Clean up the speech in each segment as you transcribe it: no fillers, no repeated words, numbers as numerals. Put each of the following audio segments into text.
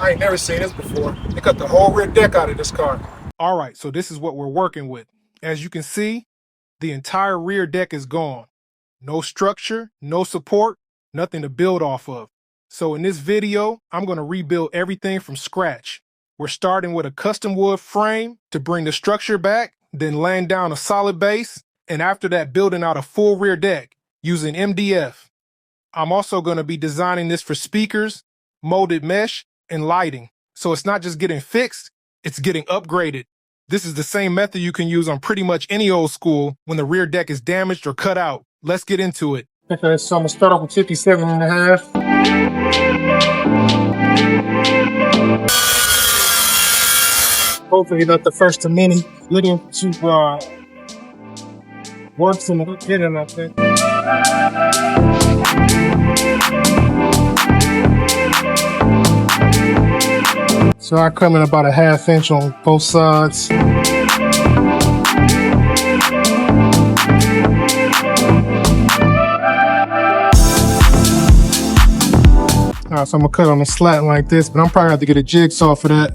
I ain't never seen this before. They cut the whole rear deck out of this car. All right, so this is what we're working with. As you can see, the entire rear deck is gone. No structure, no support, nothing to build off of. So in this video, I'm going to rebuild everything from scratch. We're starting with a custom wood frame to bring the structure back, then laying down a solid base, and after that building out a full rear deck using MDF. I'm also going to be designing this for speakers, molded mesh, and lighting. So it's not just getting fixed, it's getting upgraded. This is the same method you can use on pretty much any old school when the rear deck is damaged or cut out. Let's get into it. Okay, so I'm going to start off with 57.5. Hopefully not the first of many. Looking to work some of it in, I think. So I come in about a 1/2 inch on both sides. Alright, so I'm gonna cut on a slat like this, but I'm probably gonna have to get a jigsaw for that.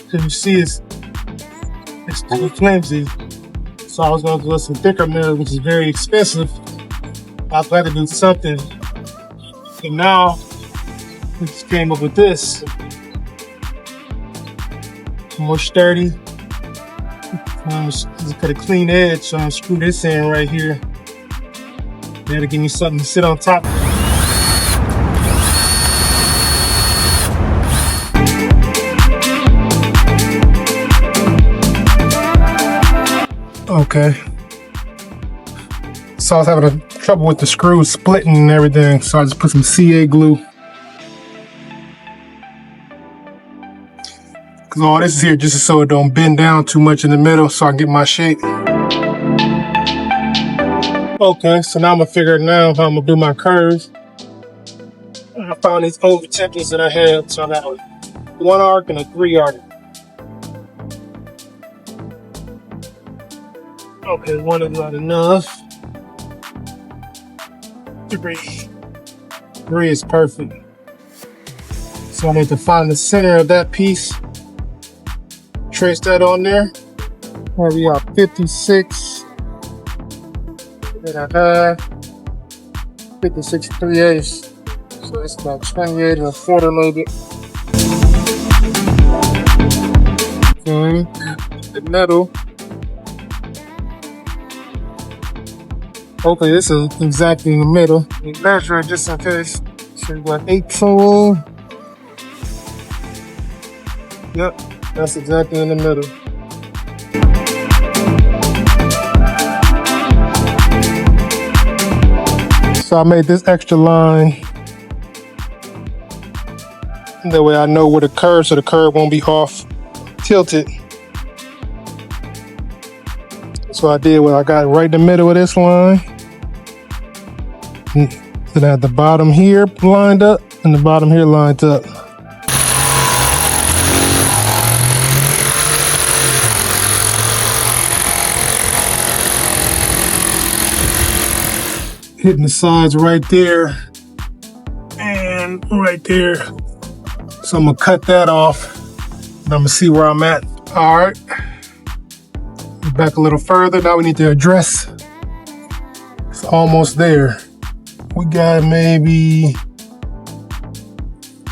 So you see it's too flimsy. So I was gonna do some thicker metal, which is very expensive. I've got to do something. And now we just came up with this. More sturdy. Just got a clean edge, so I'm gonna screw this in right here. That'll give me something to sit on top of. Okay. So I was having trouble with the screws splitting and everything, so I just put some CA glue. Cause all this is here just so it don't bend down too much in the middle, so I can get my shape. Okay, so now I'm gonna figure it out how I'm gonna do my curves. I found these old templates that I had, so I got a 1 arc and a 3 arc. Okay, 1 is not enough. 3 is perfect. So I need to find the center of that piece. Trace that on there. Where we are, 56 and a half, 56 3/8. So it's about 28 and a quarter, maybe. Okay, the metal. Hopefully this is exactly in the middle. We measure it just in case. So we got 18. Yep, that's exactly in the middle. So I made this extra line. That way I know where the curve, so the curve won't be off tilted. So I did what I got right in the middle of this line. Then I had the bottom here lined up and the bottom here lined up. Hitting the sides right there and right there. So I'm gonna cut that off and I'm gonna see where I'm at. All right. Back a little further. Now we need to address. It's almost there. We got maybe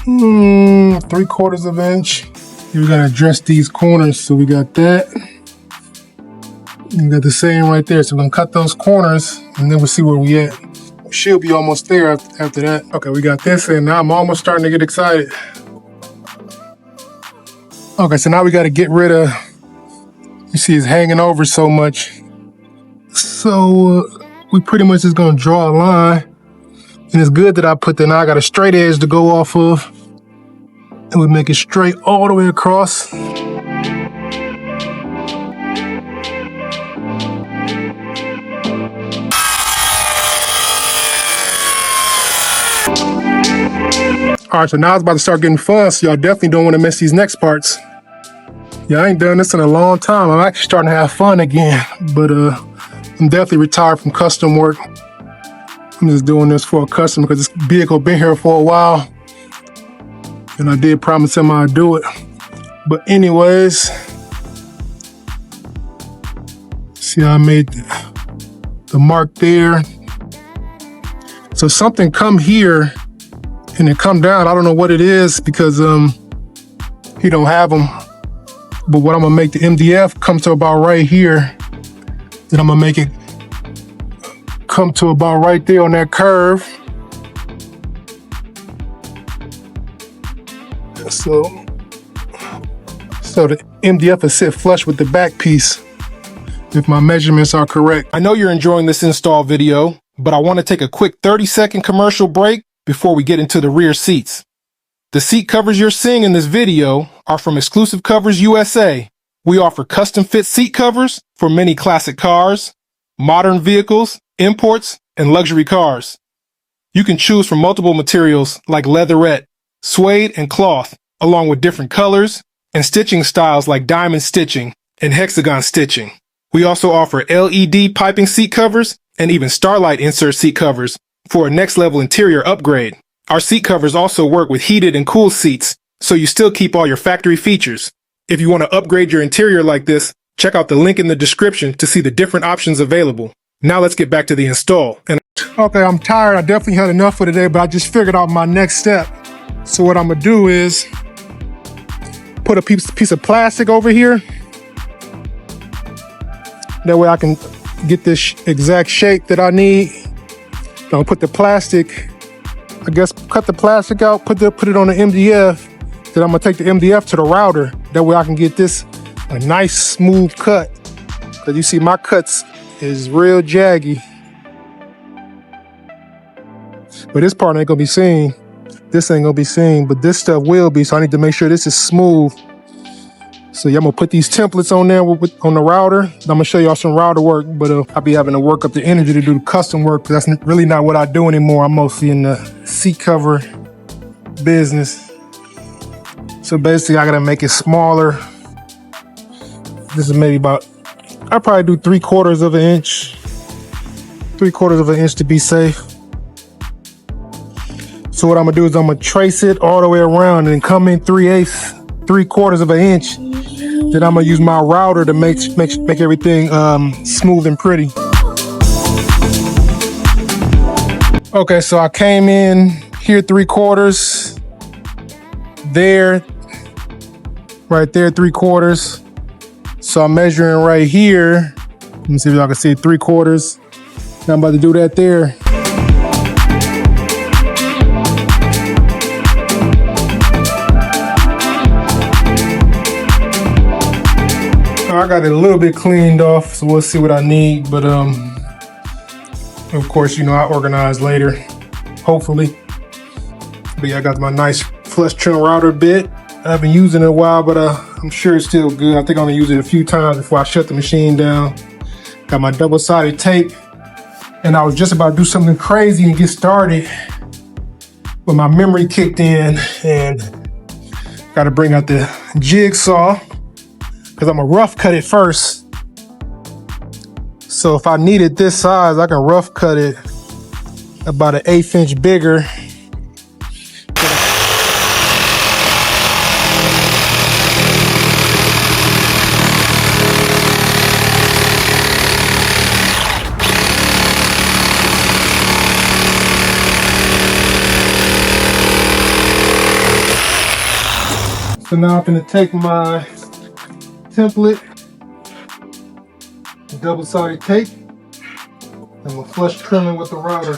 3/4 of an inch. We gotta address these corners. So we got that. We got the same right there. So we're gonna cut those corners and then we'll see where we at. We should be almost there after that. Okay, we got this and now I'm almost starting to get excited. Okay, so now we gotta get rid of, you see it's hanging over so much. So we pretty much just gonna draw a line. And it's good that I put that now I got a straight edge to go off of. And we make it straight all the way across. All right, so now it's about to start getting fun, so y'all definitely don't want to miss these next parts. Yeah, I ain't done this in a long time. I'm actually starting to have fun again, but I'm definitely retired from custom work. I'm just doing this for a customer because this vehicle been here for a while, and I did promise him I'd do it. But anyways, see how I made the mark there. So something come here and it come down. I don't know what it is because he don't have them. But what I'm gonna make the MDF come to about right here. Then I'm gonna make it come to about right there on that curve. So the MDF will sit flush with the back piece if my measurements are correct. I know you're enjoying this install video, but I want to take a quick 30-second commercial break before we get into the rear seats. The seat covers you're seeing in this video are from Exclusive Covers USA. We offer custom fit seat covers for many classic cars, modern vehicles, imports, and luxury cars. You can choose from multiple materials like leatherette, suede, and cloth, along with different colors and stitching styles like diamond stitching and hexagon stitching. We also offer LED piping seat covers and even starlight insert seat covers for a next level interior upgrade. Our seat covers also work with heated and cooled seats, so you still keep all your factory features. If you want to upgrade your interior like this, check out the link in the description to see the different options available. Now let's get back to the install. Okay, I'm tired. I definitely had enough for today, but I just figured out my next step. So what I'm gonna do is put a piece of plastic over here. That way I can get this exact shape that I need. I'm gonna put the plastic, I guess cut the plastic out, put it on the MDF. Then I'm gonna take the MDF to the router. That way I can get this a nice smooth cut. Cause you see my cuts is real jaggy. But this part ain't gonna be seen. This ain't gonna be seen, but this stuff will be, so I need to make sure this is smooth. So yeah, I'm gonna put these templates on there on the router. I'm gonna show y'all some router work, but I'll be having to work up the energy to do the custom work because that's really not what I do anymore. I'm mostly in the seat cover business. So basically I gotta make it smaller. This is maybe about, I probably do 3/4 of an inch. 3/4 of an inch to be safe. So what I'm gonna do is I'm gonna trace it all the way around and come in 3/4 of an inch. Then I'm gonna use my router to make everything smooth and pretty. Okay, so I came in here 3/4, there, right there 3/4. So I'm measuring right here. Let me see if y'all can see 3/4. Now I'm about to do that there. I got it a little bit cleaned off, so we'll see what I need. But of course, you know, I organize later, hopefully. But yeah, I got my nice flush trim router bit. I haven't used it in a while, but I'm sure it's still good. I think I'm gonna use it a few times before I shut the machine down. Got my double-sided tape, and I was just about to do something crazy and get started, but my memory kicked in, and got to bring out the jigsaw. Because I'm gonna rough cut it first. So if I need it this size, I can rough cut it about an 1/8 inch bigger. So now I'm gonna take my template, double-sided tape, and we'll flush trim it with the router.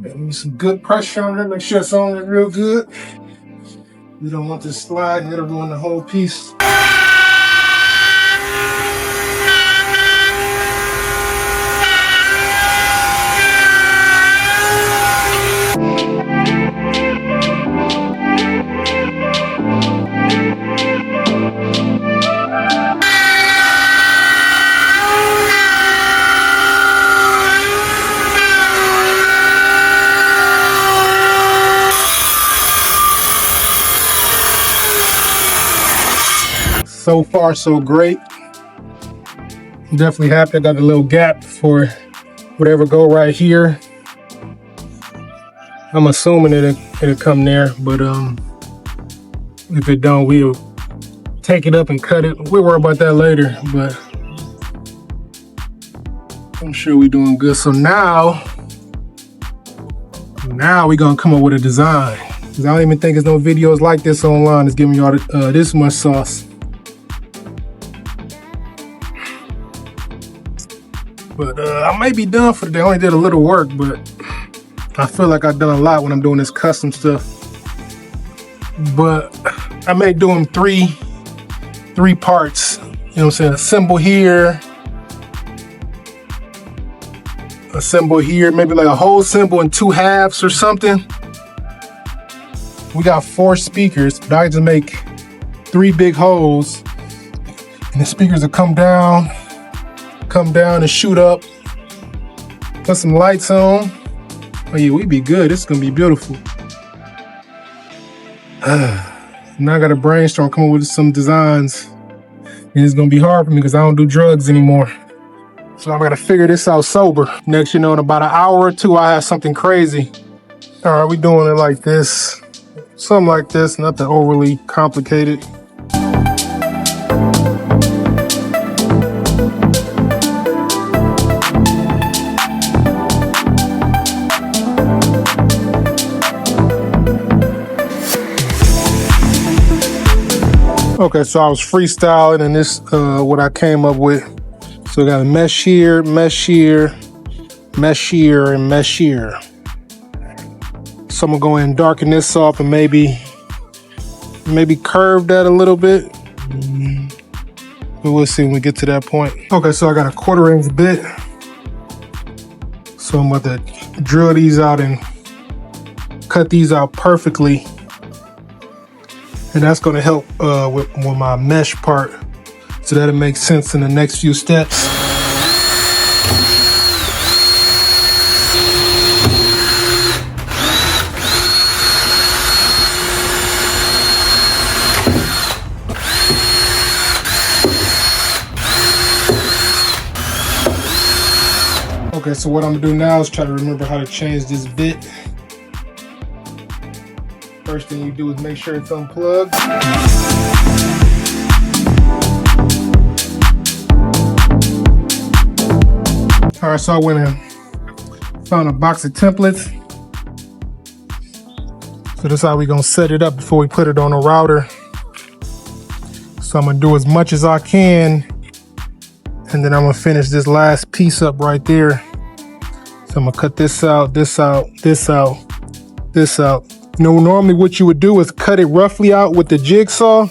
Give me some good pressure on it, make sure it's on it real good. We don't want this slide and it'll ruin the whole piece. So far, so great. I'm definitely happy I got a little gap for whatever go right here. I'm assuming it'll come there, but if it don't, we'll take it up and cut it. We'll worry about that later, but I'm sure we're doing good. So now we're gonna come up with a design. Cause I don't even think there's no videos like this online that's giving y'all this much sauce. But I may be done for today. I only did a little work, but I feel like I've done a lot when I'm doing this custom stuff. But I may do them three parts. You know what I'm saying? Assemble here, maybe like a whole cymbal in 2 halves or something. We got 4 speakers, but I just make 3 big holes, and the speakers will come down and shoot up. Put some lights on. Oh yeah, we be good. This is gonna be beautiful. Now I gotta brainstorm, come up with some designs. And it's gonna be hard for me because I don't do drugs anymore. So I gotta figure this out sober. Next, in about an hour or 2, I have something crazy. All right, we doing it like this. Something like this, nothing overly complicated. Okay, so I was freestyling, and this what I came up with. So we got a mesh here, mesh here, mesh here, and mesh here. So I'm gonna go in and darken this off and maybe curve that a little bit. But we'll see when we get to that point. Okay, so I got a 1/4 inch bit. So I'm about to drill these out and cut these out perfectly. And that's gonna help with my mesh part. So that'll make sense in the next few steps. Okay, so what I'm gonna do now is try to remember how to change this bit. First thing you do is make sure it's unplugged. All right, so I went and found a box of templates. So this is how we're gonna set it up before we put it on a router. So I'm gonna do as much as I can, and then I'm gonna finish this last piece up right there. So I'm gonna cut this out, this out, this out, this out. You know, normally what you would do is cut it roughly out with the jigsaw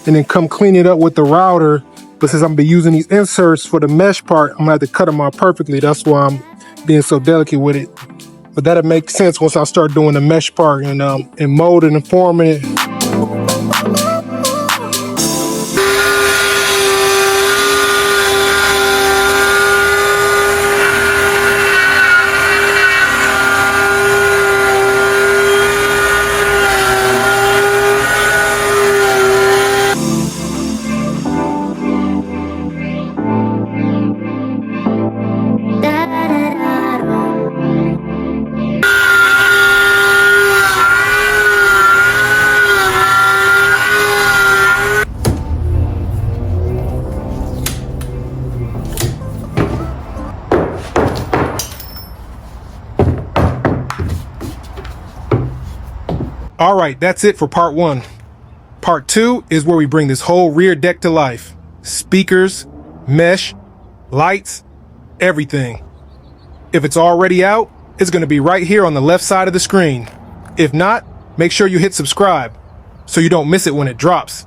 and then come clean it up with the router. But since I'm gonna be using these inserts for the mesh part, I'm gonna have to cut them out perfectly. That's why I'm being so delicate with it. But that'll make sense once I start doing the mesh part and molding and forming it. All right, that's it for part 1. Part 2 is where we bring this whole rear deck to life. Speakers, mesh, lights, everything. If it's already out, it's gonna be right here on the left side of the screen. If not, make sure you hit subscribe so you don't miss it when it drops.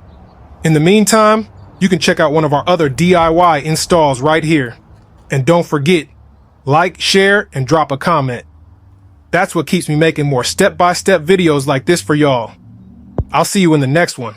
In the meantime, you can check out one of our other DIY installs right here. And don't forget, like, share, and drop a comment. That's what keeps me making more step-by-step videos like this for y'all. I'll see you in the next one.